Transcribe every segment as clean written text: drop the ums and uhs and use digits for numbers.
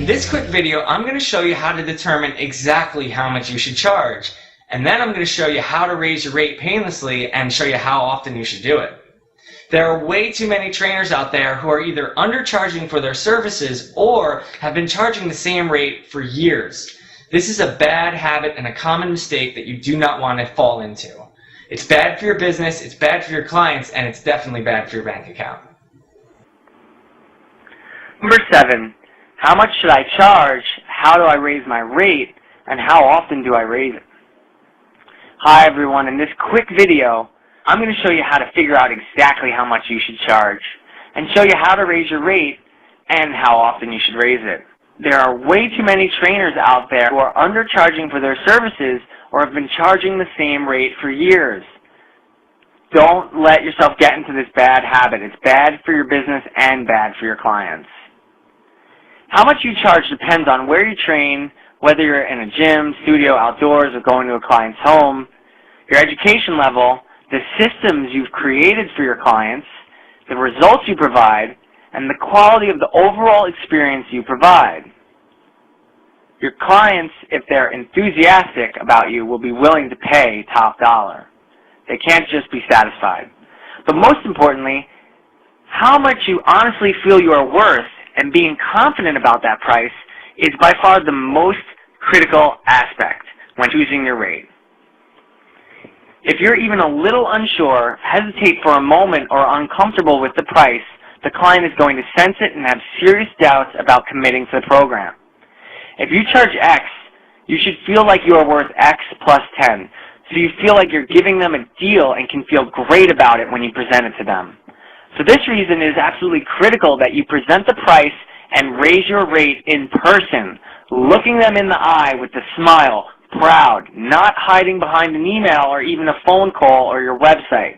In this quick video, I'm going to show you how to determine exactly how much you should charge. And then I'm going to show you how to raise your rate painlessly and show you how often you should do it. There are way too many trainers out there who are either undercharging for their services or have been charging the same rate for years. This is a bad habit and a common mistake that you do not want to fall into. It's bad for your business, it's bad for your clients, and it's definitely bad for your bank account. Number 7, how much should I charge, how do I raise my rate, and how often do I raise it? Hi everyone, in this quick video, I'm going to show you how to figure out exactly how much you should charge, and show you how to raise your rate, and how often you should raise it. There are way too many trainers out there who are undercharging for their services or have been charging the same rate for years. Don't let yourself get into this bad habit. It's bad for your business and bad for your clients. How much you charge depends on where you train, whether you're in a gym, studio, outdoors, or going to a client's home, your education level, the systems you've created for your clients, the results you provide, and the quality of the overall experience you provide. Your clients, if they're enthusiastic about you, will be willing to pay top dollar. They can't just be satisfied. But most importantly, how much you honestly feel you are worth and being confident about that price is by far the most critical aspect when choosing your rate. If you're even a little unsure, hesitate for a moment, or uncomfortable with the price, the client is going to sense it and have serious doubts about committing to the program. If you charge X, you should feel like you are worth X plus 10, so you feel like you're giving them a deal and can feel great about it when you present it to them. For this reason, it is absolutely critical that you present the price and raise your rate in person, looking them in the eye with a smile, proud, not hiding behind an email or even a phone call or your website.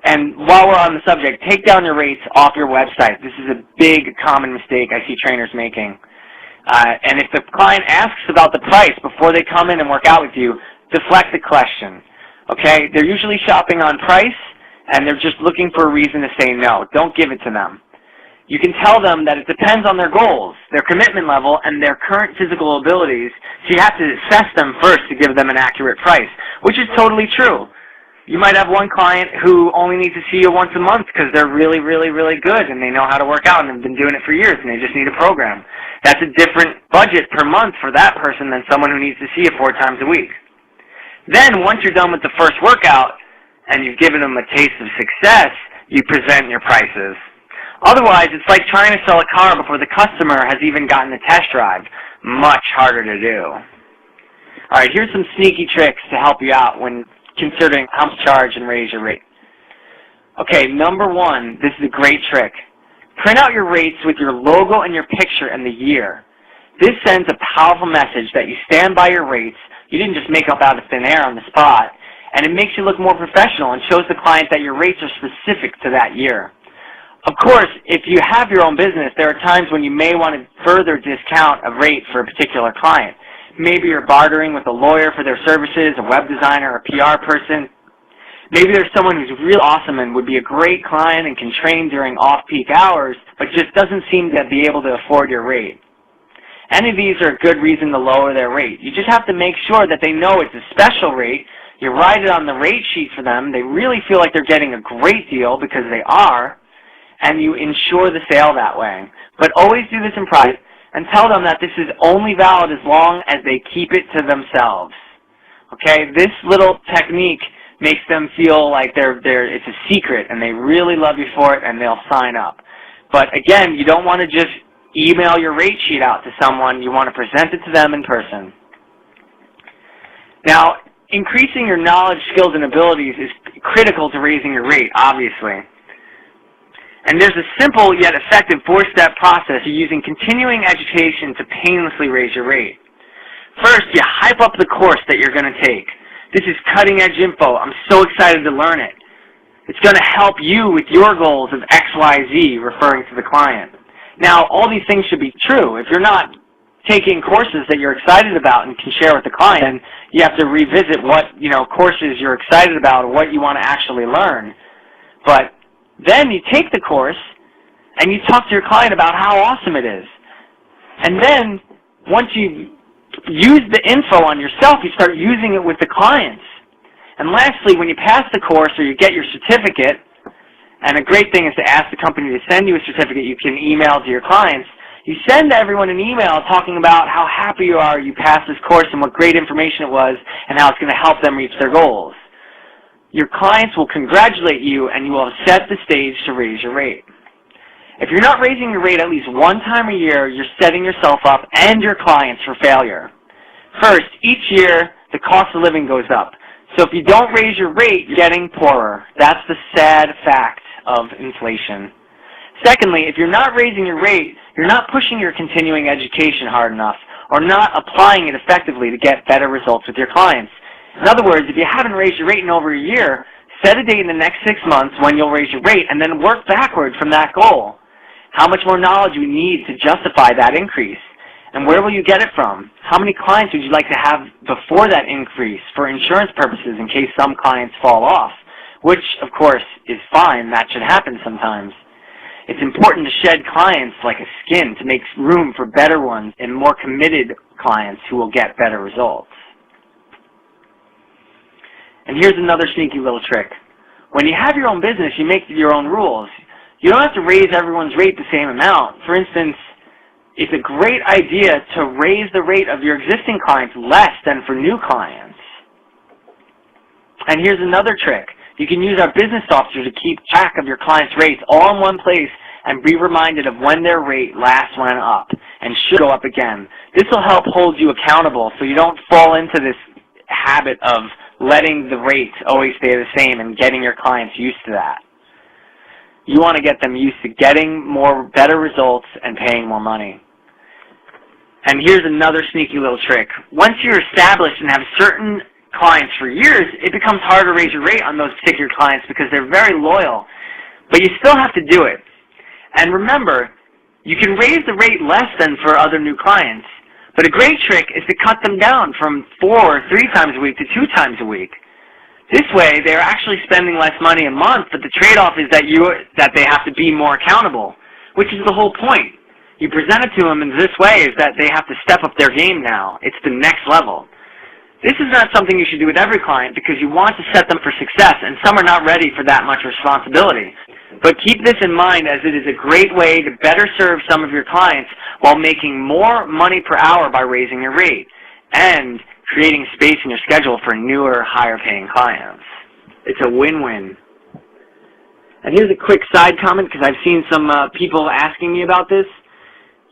And while we're on the subject, take down your rates off your website. This is a big common mistake I see trainers making. And if the client asks about the price before they come in and work out with you, deflect the question. Okay? They're usually shopping on price, and they're just looking for a reason to say no. Don't give it to them. You can tell them that it depends on their goals, their commitment level, and their current physical abilities, so you have to assess them first to give them an accurate price, which is totally true. You might have one client who only needs to see you once a month because they're really, really, really good and they know how to work out and have been doing it for years and they just need a program. That's a different budget per month for that person than someone who needs to see you 4 times a week. Then once you're done with the first workout and you've given them a taste of success, you present your prices. Otherwise, it's like trying to sell a car before the customer has even gotten a test drive. Much harder to do. All right, here's some sneaky tricks to help you out when considering how to charge and raise your rate. Okay, number 1, this is a great trick. Print out your rates with your logo and your picture and the year. This sends a powerful message that you stand by your rates, you didn't just make up out of thin air on the spot, and it makes you look more professional and shows the client that your rates are specific to that year. Of course, if you have your own business, there are times when you may want to further discount a rate for a particular client. Maybe you're bartering with a lawyer for their services, a web designer, a PR person. Maybe there's someone who's really awesome and would be a great client and can train during off-peak hours, but just doesn't seem to be able to afford your rate. Any of these are a good reason to lower their rate. You just have to make sure that they know it's a special rate. You write it on the rate sheet for them. They really feel like they're getting a great deal because they are, and you ensure the sale that way. But always do this in private and tell them that this is only valid as long as they keep it to themselves. Okay? This little technique makes them feel like it's a secret and they really love you for it and they'll sign up. But again, you don't want to just email your rate sheet out to someone. You want to present it to them in person. Now, increasing your knowledge, skills, and abilities is critical to raising your rate, obviously. And there's a simple yet effective 4-step process of using continuing education to painlessly raise your rate. First, you hype up the course that you're going to take. This is cutting-edge info. I'm so excited to learn it. It's going to help you with your goals of XYZ, referring to the client. Now, all these things should be true. If you're not taking courses that you're excited about and can share with the client, then you have to revisit what courses you're excited about or what you want to actually learn. But then you take the course and you talk to your client about how awesome it is. And then, once you use the info on yourself, you start using it with the clients. And lastly, when you pass the course or you get your certificate, and a great thing is to ask the company to send you a certificate you can email to your clients, you send everyone an email talking about how happy you are you passed this course and what great information it was and how it's going to help them reach their goals. Your clients will congratulate you, and you will have set the stage to raise your rate. If you're not raising your rate at least one time a year, you're setting yourself up and your clients for failure. First, each year, the cost of living goes up. So if you don't raise your rate, you're getting poorer. That's the sad fact of inflation. Secondly, if you're not raising your rate, you're not pushing your continuing education hard enough or not applying it effectively to get better results with your clients. In other words, if you haven't raised your rate in over a year, set a date in the next 6 months when you'll raise your rate and then work backward from that goal. How much more knowledge do you need to justify that increase? And where will you get it from? How many clients would you like to have before that increase for insurance purposes in case some clients fall off? Which, of course, is fine. That should happen sometimes. It's important to shed clients like a skin to make room for better ones and more committed clients who will get better results. And here's another sneaky little trick. When you have your own business, you make your own rules. You don't have to raise everyone's rate the same amount. For instance, it's a great idea to raise the rate of your existing clients less than for new clients. And here's another trick. You can use our business software to keep track of your clients' rates all in one place and be reminded of when their rate last went up and should go up again. This will help hold you accountable so you don't fall into this habit of letting the rates always stay the same and getting your clients used to that. You want to get them used to getting better results and paying more money. And here's another sneaky little trick. Once you're established and have certain clients for years, it becomes hard to raise your rate on those particular clients because they're very loyal. But you still have to do it. And remember, you can raise the rate less than for other new clients. But a great trick is to cut them down from 4 or 3 times a week to 2 times a week. This way, they're actually spending less money a month, but the trade-off is that they have to be more accountable, which is the whole point. You present it to them in this way is that they have to step up their game now. It's the next level. This is not something you should do with every client because you want to set them for success, and some are not ready for that much responsibility. But keep this in mind as it is a great way to better serve some of your clients while making more money per hour by raising your rate and creating space in your schedule for newer, higher-paying clients. It's a win-win. And here's a quick side comment because I've seen some people asking me about this.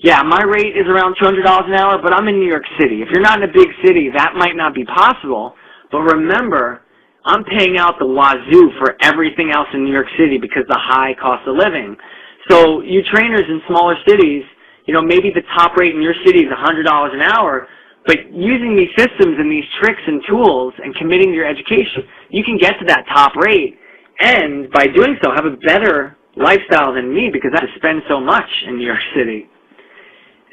Yeah, my rate is around $200 an hour, but I'm in New York City. If you're not in a big city, that might not be possible. But remember, I'm paying out the wazoo for everything else in New York City because of the high cost of living. So you trainers in smaller cities, maybe the top rate in your city is $100 an hour, but using these systems and these tricks and tools and committing to your education, you can get to that top rate. And by doing so, have a better lifestyle than me because I have to spend so much in New York City.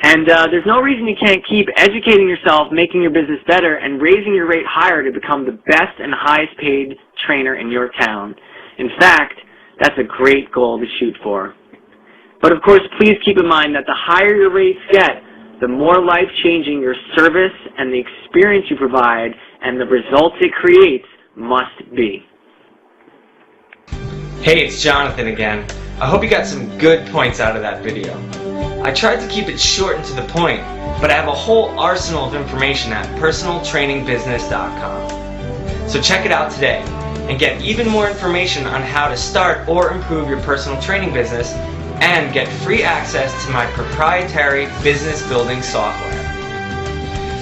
And there's no reason you can't keep educating yourself, making your business better, and raising your rate higher to become the best and highest paid trainer in your town. In fact, that's a great goal to shoot for. But of course, please keep in mind that the higher your rates get, the more life-changing your service and the experience you provide and the results it creates must be. Hey, it's Jonathan again. I hope you got some good points out of that video. I tried to keep it short and to the point, but I have a whole arsenal of information at personaltrainingbusiness.com. So check it out today and get even more information on how to start or improve your personal training business and get free access to my proprietary business building software.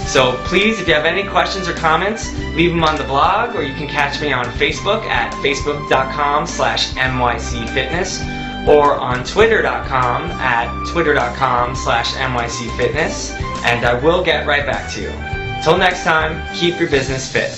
So please, if you have any questions or comments, leave them on the blog, or you can catch me on Facebook at facebook.com/mycfitness or on twitter.com at twitter.com/mycfitness, and I will get right back to you. Till next time, keep your business fit.